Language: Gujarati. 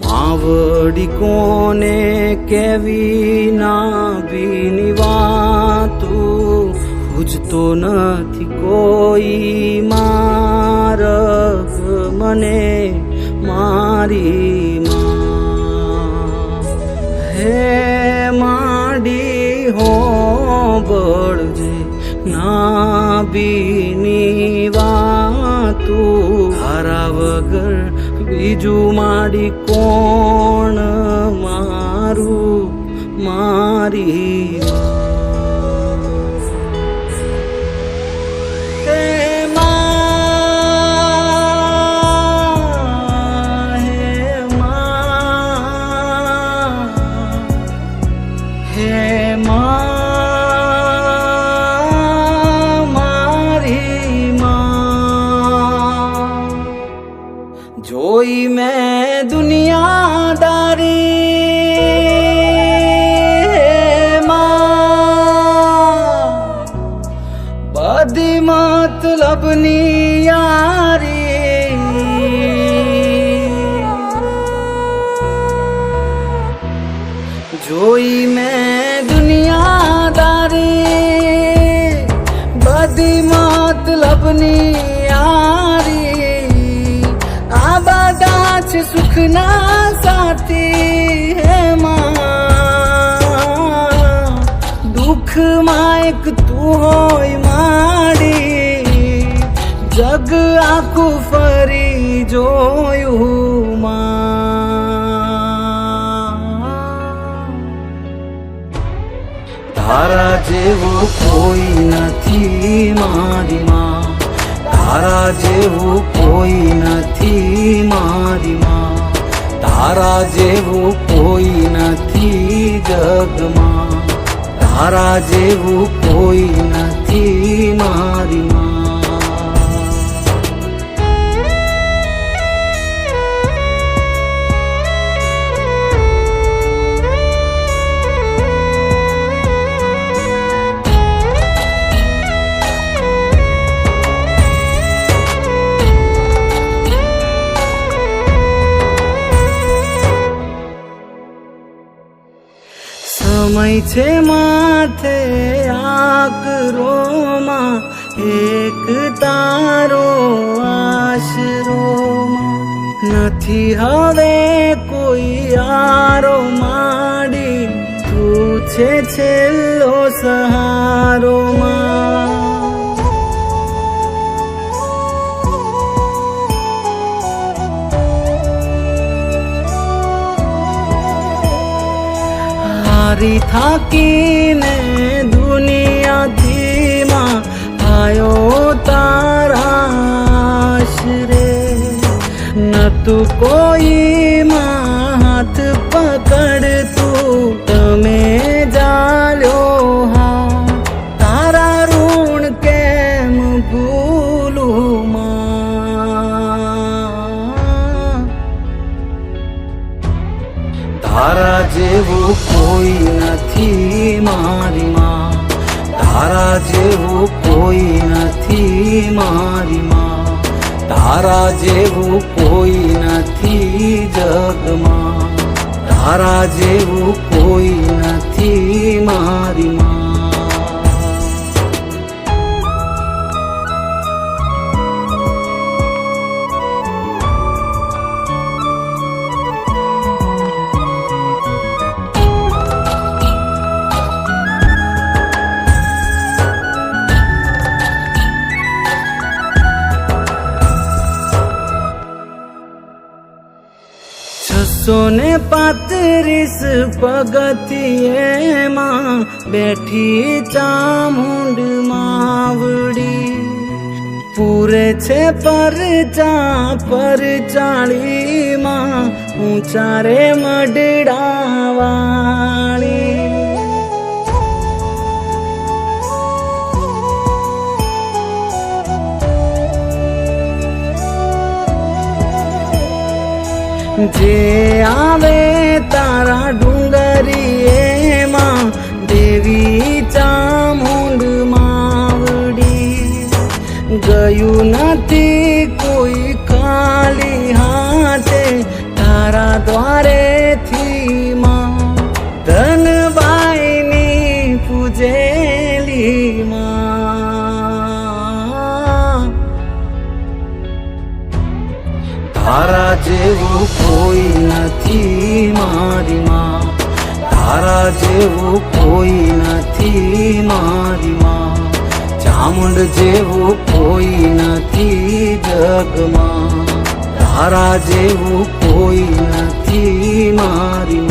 માવડી કોને કેવી નાભીની વાતું પૂછતો નથી કોઈ મારગ મને મારી માં હે માડી હો બળજે નાભીની વાતું તારા વગર બીજું માડી કોણ મારું મારી જોઈ મેં દુનિયાદારી માં બધી મતલબની યારી જોઈ મેં દુનિયાદારી બધી મતલબની સુખના સાથી હે માં દુઃખમાં એક તું હોય માડી જગ આખું ફરી જોયું માં તારા જેવું કોઈ નથી મારી માં તારા જેવું કોઈ નથી મારી માં તારા જેવું કોઈ નથી જગમાં તારા જેવું કોઈ નથી મારી માં સમય છે માથે આકરોમાં એક તારો આશરોમાં નથી હવે કોઈ આરો માડી તું છે છેલ્લો સહારો માં હારી થાકીને દુનિયાથી માં આયો તારા આશરે નતું કોઈ માં હાથ પકડતું તમે જાલ્યો હા તારા ઋણ કેમ ભૂલું માં તારા જેવું કોઈ નથી મારી માં તારા જેવું કોઈ નથી મારી માં તારા જેવું કોઈ નથી જગમાં તારા જેવું કોઈ નથી મારી માં સોને 35 પગથિયેમાં બેઠી ચામુંડ માવડી પૂરે છે પરચા પરચાળીમાં ઊંચા રે મઢડાવાળી જે આવે તારા ડુંગરી એમાં દેવી ચામુંડ માવડી ગયું નથી કોઈ ખાલી હાથે તારા દ્વારેથી માં ધનબાઈની પૂજેલી માં તારા જેવું કોઈ નથી મારી માં તારા જેવું કોઈ નથી મારી માં ચામુંડ જેવું કોઈ નથી જગમાં તારા જેવું કોઈ નથી મારી